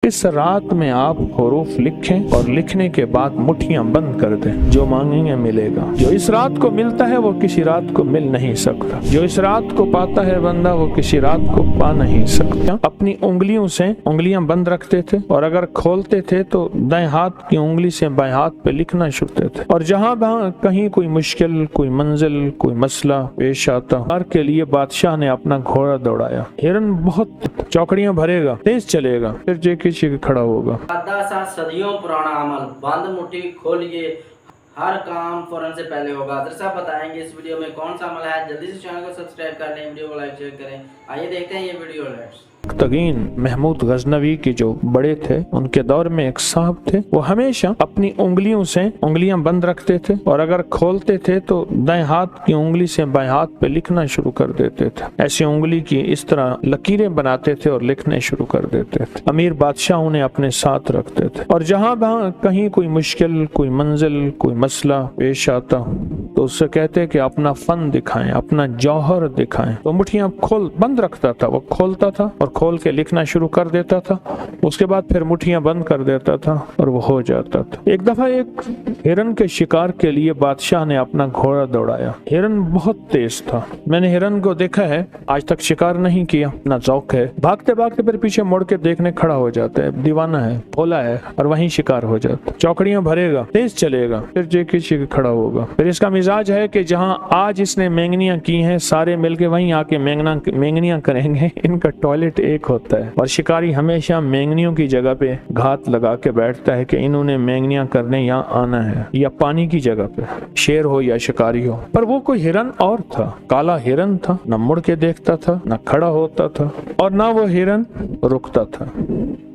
इस रात में आप हरूफ लिखें और लिखने के बाद मुट्ठियां बंद कर दें। जो मांगेंगे मिलेगा। जो इस रात को मिलता है वो किसी रात को मिल नहीं सकता। जो इस रात को पाता है बंदा वो किसी रात को पा नहीं सकता। अपनी उंगलियों से उंगलियां बंद रखते थे और अगर खोलते थे तो दाएं हाथ की उंगली से बाएं हाथ पे लिखना शुरू थे। और जहां कहीं कोई मुश्किल, कोई मंजिल, कोई मसला पेश आता, हर के लिए बादशाह ने अपना घोड़ा दौड़ाया। हिरन बहुत चौकड़ियां भरेगा, तेज चलेगा, फिर जे खड़ा होगा। सा सदियों पुराना अमल, बंद मुट्ठी खोलिए, हर काम फौरन से पहले होगा। साहब बताएंगे इस वीडियो में कौन सा अमल है। जल्दी से चैनल को सब्सक्राइब कर लें, वीडियो को लाइक शेयर करें। आइए देखते हैं ये वीडियो। तगीन महमूद गजनवी के जो बड़े थे, उनके दौर में एक साहब थे। वो हमेशा अपनी उंगलियों से उंगलियां बंद रखते थे और अगर खोलते थे तो दाएं हाथ की उंगली से बाएं हाथ पे लिखना शुरू कर देते थे। ऐसी उंगली की इस तरह लकीरें बनाते थे और लिखने शुरू कर देते थे। अमीर बादशाह उन्हें अपने साथ रखते थे और जहां कहीं कोई मुश्किल, कोई मंजिल, कोई मसला पेश आता तो उससे कहते कि अपना फन दिखाएं, अपना जौहर दिखाएं। तो मुट्ठियां बंद रखता था, वो खोलता था और खोल के लिखना शुरू कर देता था। उसके बाद फिर मुट्ठियां बंद कर देता था और वो हो जाता था। एक दफा एक हिरन के शिकार के लिए बादशाह ने अपना घोड़ा दौड़ाया। हिरन बहुत तेज था। मैंने हिरन को देखा है, आज तक शिकार नहीं किया, ना शौक है। भागते भागते फिर पीछे मुड़ के देखने खड़ा हो जाता है। दीवाना है, भोला है और वहीं शिकार हो जाता। चौकड़ियां भरेगा, तेज चलेगा, फिर जे खड़ा होगा। फिर इसका मिजाज है कि जहां आज इसने मेंगनियां की हैं, सारे मिलके वहीं आके मेंगनियां करेंगे। इनका टॉयलेट एक होता है और शिकारी हमेशा मेंगनियों की जगह पे घात लगा के बैठता है कि इन्होंने मेंगनियां करने यहाँ आना है, या पानी की जगह पे, शेर हो या शिकारी हो। पर वो कोई हिरन और था, काला हिरन था। न मुड़ के देखता था, न खड़ा होता था और न वो हिरन रुकता था।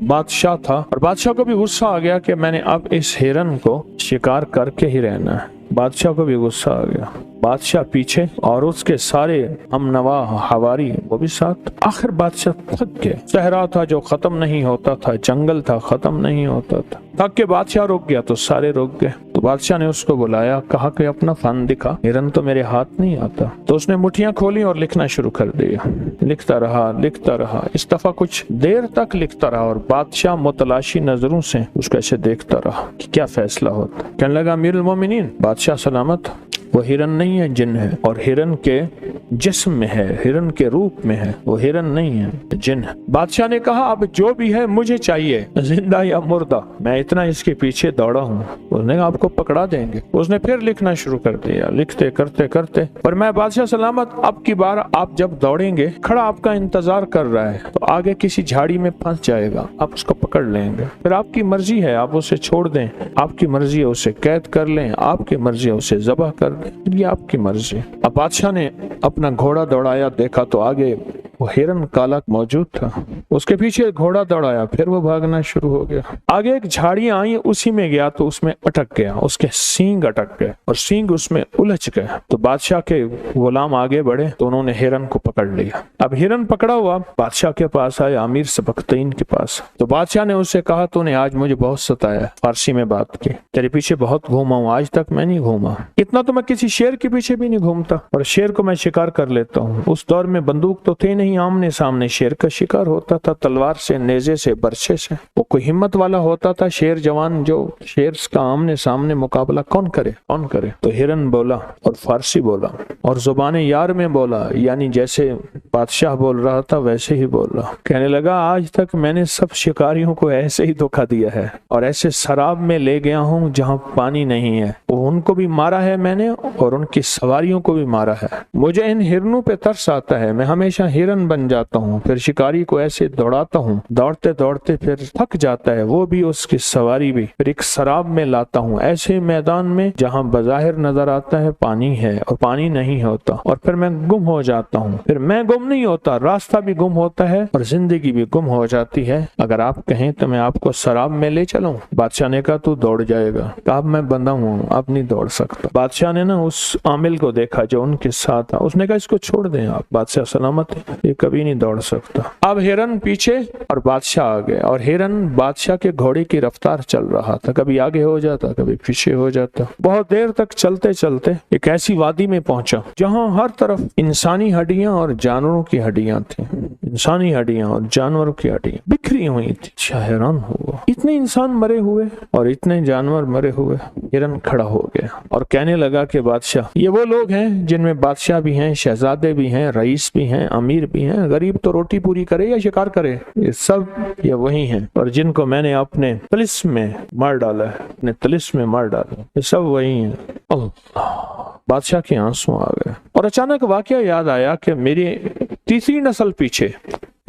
बादशाह था और बादशाह को भी गुस्सा आ गया कि मैंने अब इस हिरन को शिकार करके ही रहना है। बादशाह को भी गुस्सा आ गया। बादशाह पीछे और उसके सारे हमनवा हवारी वो भी साथ। आखिर बादशाह थक गया। सहरा था जो खत्म नहीं होता था, जंगल था खत्म नहीं होता था। थक के बादशाह रुक गया तो सारे रुक गए। तो बादशाह ने उसको बुलाया, कहा कि अपना फन दिखा। हिरन तो मेरे हाथ नहीं आता। तो उसने मुट्ठियां खोली और लिखना शुरू कर दिया। लिखता रहा। इस दफा कुछ देर तक लिखता रहा और बादशाह मुतलाशी नजरों से उसको ऐसे देखता रहा कि क्या फैसला होता। कहने लगा, अमीरुल मोमिनीन, बादशाह सलामत, वो हिरन नहीं है, जिन है। और हिरन के जिस्म में है, हिरन के रूप में है, वो हिरन नहीं है, जिन है। बादशाह ने कहा, अब जो भी है मुझे चाहिए, जिंदा या मुर्दा। मैं इतना इसके पीछे दौड़ा हूँ। उसने कहा, आपको पकड़ा देंगे। उसने फिर लिखना शुरू कर दिया। लिखते करते पर मैं बादशाह सलामत, अब की बार आप जब दौड़ेंगे, खड़ा आपका इंतजार कर रहा है, तो आगे किसी झाड़ी में फंस जाएगा, आप उसको पकड़ लेंगे। फिर आपकी मर्जी है, आप उसे छोड़ दें, आपकी मर्जी है उसे कैद कर लें, आपकी मर्जी है उसे ज़बह कर दें, ये आपकी मर्जी। अब बादशाह ने अपना घोड़ा दौड़ाया, देखा तो आगे वो हिरन काला मौजूद था। उसके पीछे घोड़ा दौड़ाया, फिर वो भागना शुरू हो गया। आगे एक झाड़ियां आई, उसी में गया तो उसमें अटक गया। उसके सींग अटक गए और सींग उसमें उलझ गए। तो बादशाह के गुलाम आगे बढ़े तो उन्होंने हिरन को पकड़ लिया। अब हिरन पकड़ा हुआ बादशाह के पास आया, अमीर सबख्तईन के पास। तो बादशाह ने उससे कहा, तूने आज मुझे बहुत सताया। फारसी में बात की, तेरे पीछे बहुत घूमा हूँ, आज तक मैं नहीं घूमा। इतना तो मैं किसी शेर के पीछे भी नहीं घूमता, और शेर को मैं शिकार कर लेता हूँ। उस दौर में बंदूक तो थे नहीं, आमने सामने शेर का शिकार होता था, तलवार से, नेजे से, बरछे से। वो कोई हिम्मत वाला होता था शेर जवान, जो शेर का आमने सामने मुकाबला कौन करे। तो हिरन बोला और फारसी बोला और जुबान यार में बोला, यानी जैसे बादशाह बोल रहा था वैसे ही बोल रहा। कहने लगा, आज तक मैंने सब शिकारियों को ऐसे ही धोखा दिया है और ऐसे शराब में ले गया हूँ जहाँ पानी नहीं है। उनको भी मारा है मैंने और उनकी सवारियों को भी मारा है। मुझे इन हिरनों पे तरस आता है, मैं हमेशा हिरन बन जाता हूँ, फिर शिकारी को ऐसे दौड़ाता हूँ, दौड़ते दौड़ते फिर थक जाता है, वो भी उसकी सवारी भी। फिर एक शराब में लाता हूँ, ऐसे मैदान में जहाँ बज़ाहिर नजर आता है पानी है और पानी नहीं होता, और फिर मैं गुम हो जाता हूँ। फिर मैं गुम नहीं होता, रास्ता भी गुम होता है और जिंदगी भी गुम हो जाती है। अगर आप कहें तो मैं आपको शराब में ले चलूं। बादशाह ने कहा, तू दौड़ जाएगा। कहा, मैं बंदा हूँ, अब नहीं दौड़ सकता। बादशाह ने ना उस आमिल को देखा जो उनके साथ था। उसने कहा, इसको छोड़ दें आप, बादशाह सलामत है। ये कभी नहीं दौड़ सकता। अब हिरन पीछे और बादशाह आगे, और हिरन बादशाह के घोड़े की रफ्तार चल रहा था, कभी आगे हो जाता कभी पीछे हो जाता। बहुत देर तक चलते चलते एक ऐसी वादी में पहुंचा जहां हर तरफ इंसानी हड्डियां और जानवरों की हड्डियां थी। इंसानी हड्डियां और जानवरों की हड्डियां बिखरी हुई थी। हैरान हुआ, इतने इंसान मरे हुए और इतने जानवर मरे हुए। हिरन खड़ा हो गया और कहने लगा कि बादशाह, ये वो लोग हैं जिनमें बादशाह भी हैं, शहजादे भी हैं, रईस भी हैं, अमीर भी हैं। गरीब तो रोटी पूरी करे या शिकार करे, ये सब ये वही हैं। और जिनको मैंने अपने तिलिस्म में मार डाला है, अपने तिलिस्म में मार डाला, ये सब वही हैं। अल्लाह, बादशाह के आंसू आ गए और अचानक वाकया याद आया कि मेरी तीसरी नस्ल पीछे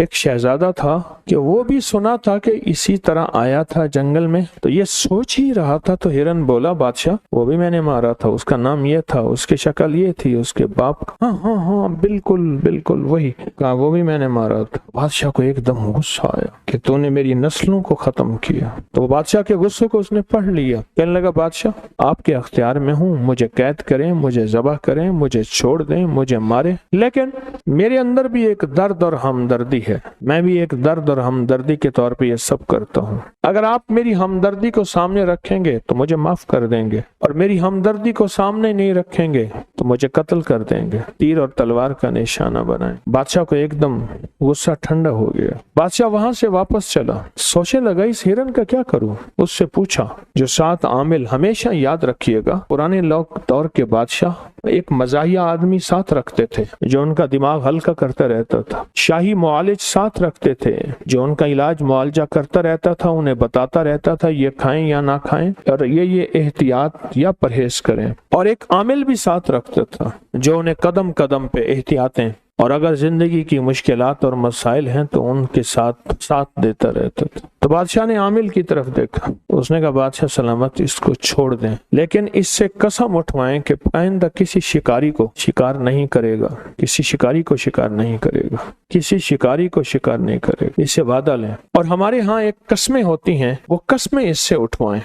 एक शहजादा था कि वो भी सुना था कि इसी तरह आया था जंगल में। तो ये सोच ही रहा था तो हिरन बोला, बादशाह वो भी मैंने मारा था, उसका नाम ये था, उसकी शक्ल ये थी, उसके बाप। हाँ हाँ हाँ बिल्कुल बिल्कुल वही कहा, वो भी मैंने मारा था। बादशाह को एकदम गुस्सा आया कि तूने मेरी नस्लों को खत्म किया। तो वो बादशाह के गुस्से को उसने पढ़ लिया। कहने लगा, बादशाह आपके अख्तियार में हूँ, मुझे कैद करें, मुझे ज़बह करें, मुझे छोड़ दें, मुझे मारे, लेकिन मेरे अंदर भी एक दर्द और हमदर्दी है। मैं भी एक दर्द और हमदर्दी के तौर पे ये सब करता हूँ। अगर आप मेरी हमदर्दी को सामने रखेंगे तो मुझे माफ कर देंगे, और मेरी हमदर्दी को सामने नहीं रखेंगे तो मुझे कत्ल कर देंगे, तीर और तलवार का निशाना बनाए। बादशाह को एकदम गुस्सा ठंडा हो गया। बादशाह वहां से वापस चला, सोचने लगा इस हिरन का क्या करूं। उससे पूछा, जो 7 आमिल, हमेशा याद रखिएगा पुराने दौर के बादशाह एक मजाहिया आदमी साथ रखते थे जो उनका दिमाग हल्का करता रहता था। शाही मुआलिज साथ रखते थे जो उनका इलाज मुआलजा करता रहता था, उन्हें बताता रहता था ये खाएं या ना खाएं, और ये एहतियात या परहेज करें। और एक आमिल भी साथ रखता था जो उन्हें कदम कदम पे एहतियातें, और अगर जिंदगी की मुश्किलात और मसाइल हैं तो उनके साथ देता रहता था। तो बादशाह ने आमिल की तरफ देखा, उसने कहा, बादशाह सलामत, इसको छोड़ दें, लेकिन इससे कसम उठवाएं कि आइंदा किसी शिकारी को शिकार नहीं करेगा, किसी शिकारी को शिकार नहीं करेगा, किसी शिकारी को शिकार नहीं करेगा, इससे वादा लें। और हमारे यहाँ एक कस्में होती हैं, वो कस्में इससे उठवाएं।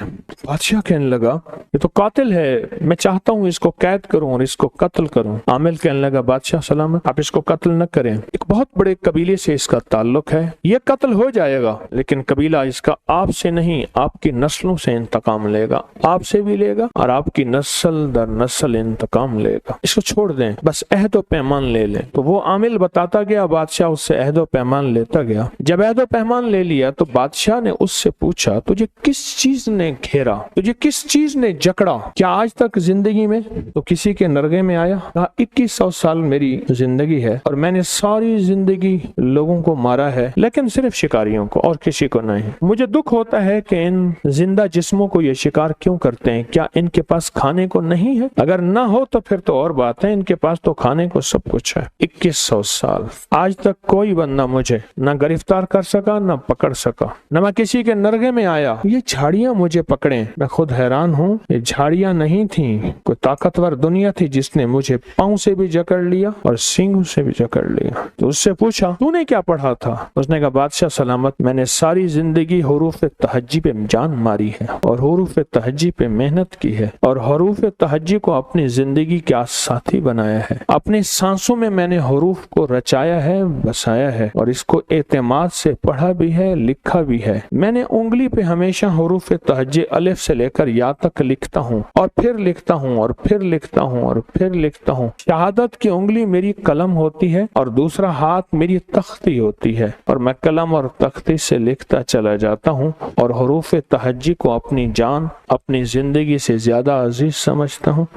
बादशाह कहने लगा, ये तो कातिल है, मैं चाहता हूँ इसको कैद करूं और इसको कत्ल करूं। आमिल कहने लगा, बादशाह सलामत, आप इसको कत्ल न करें, एक बहुत बड़े कबीले से इसका ताल्लुक है, ये कत्ल हो जाएगा, लेकिन कबीला इसका आपसे नहीं आपकी नस्लों से इंतकाम लेगा, आपसे भी लेगा और आपकी नस्ल दर नस्ल इंतकाम लेगा, इसको छोड़ दें, बस अहद व पैमान ले लें। तो वो आमिल बताता गया, बादशाह उससे अहद व पैमान लेता गया। जब अहद व पैमान ले लिया तो बादशाह ने उससे पूछा, तुझे किस चीज ने घेरा, तुझे किस चीज ने जकड़ा, क्या आज तक जिंदगी में तो किसी के नरगे में आया? कहा, 2100 साल मेरी जिंदगी है और मैंने सारी जिंदगी लोगों को मारा है, लेकिन सिर्फ शिकारियों को और किसी को नहीं। मुझे दुख होता है कि इन जिंदा जिस्मों को ये शिकार क्यों करते हैं, क्या इनके पास खाने को नहीं है? अगर ना हो तो फिर तो और बात है, इनके पास तो खाने को सब कुछ है। 2100 साल आज तक कोई बंदा मुझे न गिरफ्तार कर सका, न पकड़ सका, न मैं किसी के नरगे में आया। ये झाड़ियां मुझे पकड़े, मैं खुद हैरान हूँ। ये झाड़ियां नहीं थी, कोई ताकतवर दुनिया थी जिसने मुझे पांव से भी जकड़ लिया और सींगों से भी जकड़ लिया। तो उससे पूछा, तूने क्या पढ़ा था? उसने कहा, बादशाह सलामत, मैंने सारी जिंदगी हुरूफ तहज्जी पे जान मारी है और हुरूफ तहज्जी पे मेहनत की है और हुरूफ तहज्जी को अपनी जिंदगी का साथी बनाया है। अपनी सांसों में मैंने हुरूफ को रचाया है, बसाया है और इसको एतमाद से पढ़ा भी है, लिखा भी है। मैंने उंगली पे हमेशा हुरूफ तहज्जी अलिफ से लेकर या तक लिखता हूँ और फिर लिखता हूँ और फिर लिखता हूँ और फिर लिखता हूँ। शहादत की उंगली मेरी कलम होती है और दूसरा हाथ मेरी तख्ती होती है और मैं कलम और तख्ती से लिखता चला जाता हूँ और हुरूफ तहज्जी को अपनी जान, अपनी जिंदगी से ज्यादा अजीज समझता हूँ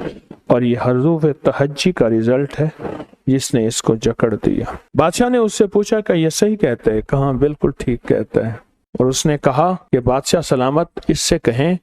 और ये हुरूफ तहज्जी का रिजल्ट है जिसने इसको जकड़ दिया। बादशाह ने उससे पूछा कि ये सही कहते हैं? कहा, बिल्कुल ठीक कहता है। और उसने कहा कि बादशाह सलामत, इससे कहें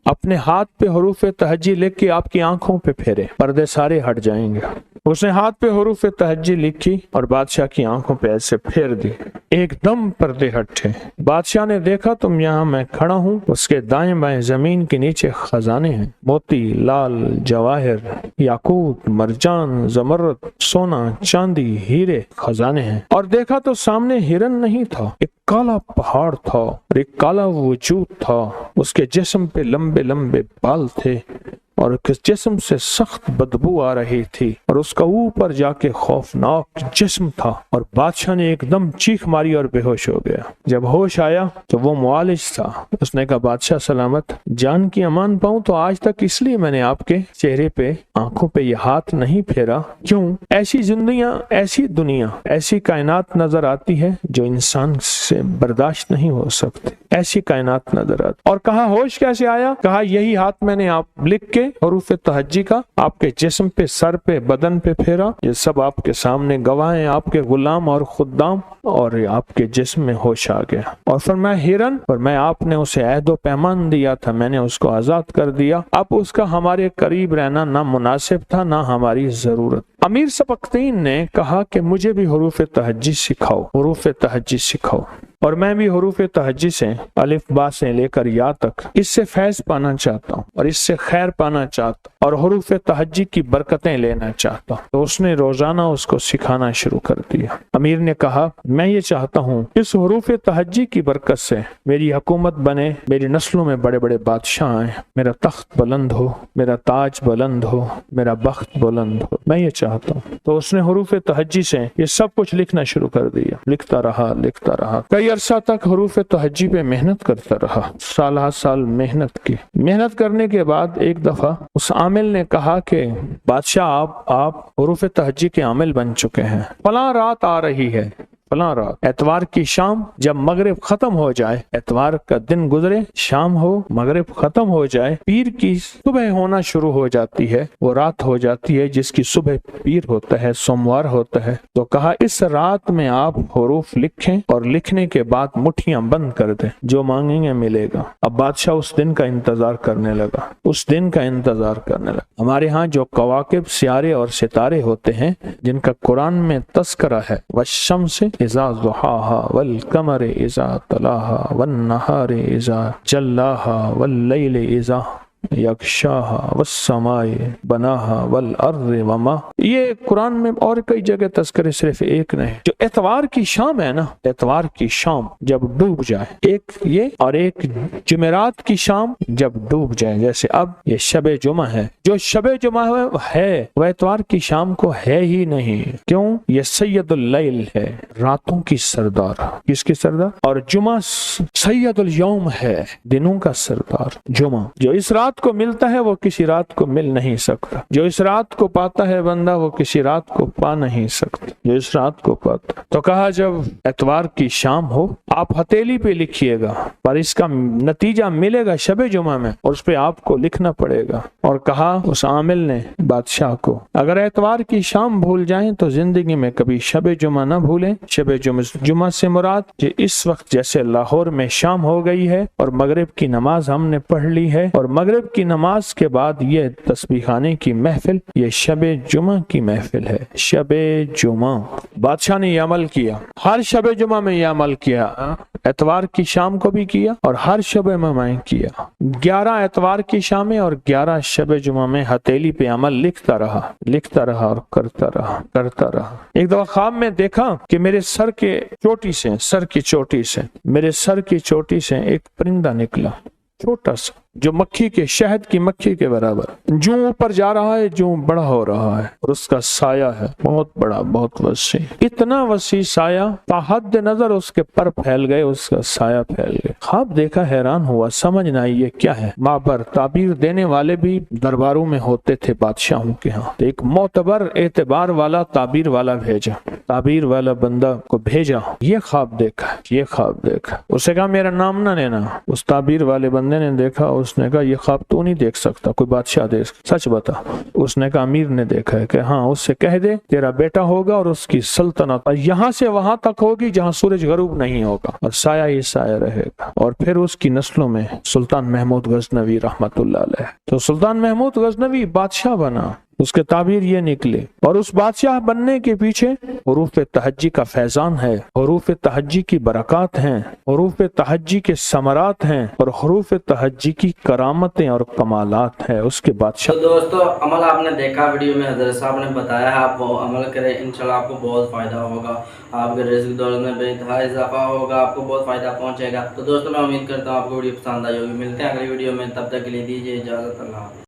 अपने हाथ पे हुरूफ तहज्जी लिख के आपकी आंखों पे फेरे, पर्दे सारे हट जाएंगे। उसने हाथ पे हुरूफ तहज्जी लिखी और बादशाह की आंखों पे ऐसे फेर दी, एकदम पर्दे हटे। बादशाह ने देखा, तुम यहाँ मैं खड़ा हूँ, उसके दाएं बाएं जमीन के नीचे खजाने हैं, मोती, लाल, जवाहिर, याकूत, मरजान, जमरद, सोना, चांदी, हीरे खजाने हैं। और देखा तो सामने हिरन नहीं था, एक काला पहाड़ था और एक काला वजूद था। उसके जिस्म पे लंबे लंबे बाल थे और उसके जिस्म से सख्त बदबू आ रही थी और उसका ऊपर जाके खौफनाक जिस्म था और बादशाह ने एकदम चीख मारी और बेहोश हो गया। जब होश आया तो वो मुआलिज था। उसने कहा, बादशाह सलामत, जान की अमान पाऊं तो आज तक इसलिए मैंने आपके चेहरे पे, आंखों पे ये हाथ नहीं फेरा। क्यों? ऐसी ऐसी दुनिया, ऐसी कायनात नजर आती है जो इंसान से बर्दाश्त नहीं हो सकती। ऐसी कायनात नजर आती। और कहा, होश कैसे आया? कहा, यही हाथ मैंने आप लिख के हरूफ तहज्जी का आपके जिस्म पे, सर पे, बदन पे फेरा। ये सब आपके सामने गवाह हैं, आपके गुलाम और खुद्दाम, और आपके जिस्म में होश आ गया। और फरमाया, हिरन, और मैं आपने उसे अहदो पैमान दिया था, मैंने उसको आजाद कर दिया। अब उसका हमारे करीब रहना ना मुनासिब था, ना हमारी जरूरत। अमीर सबकतीन ने कहा कि मुझे भी हरूफ तहज्जी सिखाओ, हरूफ तहज्जी सिखाओ। और मैं भी हरूफ तहज्जी से, अलिफ बा से लेकर या तक, इससे फैज पाना चाहता हूँ और इससे खैर पाना चाहता हूँ और हरूफ तहज्जी की बरकतें लेना चाहता हूँ। तो उसने रोजाना उसको सिखाना शुरू कर दिया। अमीर ने कहा, मैं ये चाहता हूँ इस हरूफ तहज्जी की बरकत से मेरी हुकूमत बने, मेरी नस्लों में बड़े बड़े बादशाह आए, मेरा तख्त बुलंद हो, मेरा ताज बुलंद हो, मेरा बख्त बुलंद हो, मैं ये चाहता हूँ। तो उसने हरूफ तहज्जी से ये सब कुछ लिखना शुरू कर दिया। लिखता रहा। कई अरसा तक हरूफ तहज्जी पे मेहनत करता रहा। साल मेहनत की। मेहनत करने के बाद एक दफा उस आमिल ने कहा कि बादशाह, आप हरूफ तहज्जी के आमिल बन चुके हैं। फलां रात आ रही है, फलां रात, एतवार की शाम, जब मगरिब खत्म हो जाए, एतवार का दिन गुजरे, शाम हो, मगरिब खत्म हो जाए, पीर की सुबह होना शुरू हो जाती है, वो रात हो जाती है जिसकी सुबह पीर होता है, सोमवार होता है। तो कहा, इस रात में आप हरूफ लिखें और लिखने के बाद मुट्ठियां बंद कर दें, जो मांगेंगे मिलेगा। अब बादशाह उस दिन का इंतजार करने लगा, उस दिन का इंतजार करने लगा। हमारे यहाँ जो कवाकिब, सियारे और सितारे होते हैं, जिनका कुरान में तस्करा है, वश्शम्स इज़ा ज़ुहाहा वल कमर इज़ा तलाहा वन नहार इज़ा जल्लाहा वल लैल इज़ा यगशाहा वस्समाए बनाहा वल अर्ज़ वमा। ये कुरान में और कई जगह तस्करे, सिर्फ एक नहीं। जो एतवार की शाम है ना, एतवार की शाम जब डूब जाए, एक ये, और एक जुमेरात की शाम जब डूब जाए। जैसे अब ये शबे जुमा है, जो शबे जुमा है वह एतवार की शाम को है ही नहीं। क्यों? ये सैयदुल लैल है, रातों की सरदार। किसकी सरदार? और जुमा सैयदुल यौम है, दिनों का सरदार जुमा। जो इस रात को मिलता है वो किसी रात को मिल नहीं सकता। जो इस रात को पाता है बंदा, वो किसी रात को पा नहीं सकता, जो इस रात को पाता। तो कहा, जब एतवार की शाम हो, आप हथेली पे लिखिएगा, पर इसका नतीजा मिलेगा शबे जुमा में, और उस पे आपको लिखना पड़ेगा। और कहा उस आमिल ने बादशाह को, अगर एतवार की शाम भूल जाएं तो जिंदगी में कभी शबे जुमा ना भूलें। शबे जुमा से मुराद इस वक्त जैसे लाहौर में शाम हो गई है और मगरिब की नमाज हमने पढ़ ली है, और मगरिब की नमाज के बाद ये तस्बीह खाने की महफिल, ये शबे जुमा की महफिल है। शबे जुमा बादशाह ने ये अमल किया, हर शबे जुमा में ये अमल किया, एतवार की शाम को भी किया और हर शबे में किया। 11 एतवार की शामें और 11 शबे जुमा में हथेली पे अमल लिखता रहा और करता रहा। एक दफा ख्वाब में देखा कि मेरे सर की चोटी से एक परिंदा निकला, छोटा सा, जो मक्खी के, शहद की मक्खी के बराबर, जो ऊपर जा रहा है, जो बड़ा हो रहा है, और उसका साया है बहुत बड़ा, बहुत वसी, इतना वसी साया, ताहद नजर उसके पर फैल गए, उसका साया फैल गया। ख्वाब देखा, हैरान हुआ, समझ ना आई ये क्या है। माबर ताबीर देने वाले भी दरबारों में होते थे बादशाहों के यहाँ। तो एक मोतबर, एतबार वाला ताबीर वाला भेजा, ताबीर वाला बंदा को भेजा, ये ख्वाब देखा। उसे कहा, मेरा नाम ना लेना। उस ताबीर वाले बंदे ने देखा, उसने कहा, ये ख्वाब तू नहीं देख सकता, कोई बादशाह देख, सच बता। उसने कहा, अमीर ने देखा है। कि हाँ, उससे कह दे तेरा बेटा होगा और उसकी सल्तनत यहाँ से वहां तक होगी जहाँ सूरज गरूब नहीं होगा, और साया ही साया रहेगा। और फिर उसकी नस्लों में सुल्तान महमूद गजनवी रहमतुल्लाह अलैह। तो सुल्तान महमूद गजनवी बादशाह बना, उसके ताबीर ये निकले। और उस बादशाह बनने के पीछे हरूफ तहज्जी का फैजान है, हरूफ तहज्जी की बरकत हैं, हरूफ तहज्जी के समरात हैं, और हरूफ तहज्जी की करामतें और कमालात है उसके बादशाह। तो दोस्तों, अमल आपने देखा वीडियो में, हजरत साहब ने बताया है, आप वो अमल करें, इंशाल्लाह आपको बहुत फायदा होगा, आपके रिज़्क़ दौलत में बेतहा इजाफा होगा, आपको बहुत फायदा पहुंचेगा। तो दोस्तों, मैं उम्मीद करता हूँ आपको वीडियो पसंद आई होगी। मिलते हैं अगली वीडियो में, तब तक के लिए दीजिए इजाज़त। अल्लाह।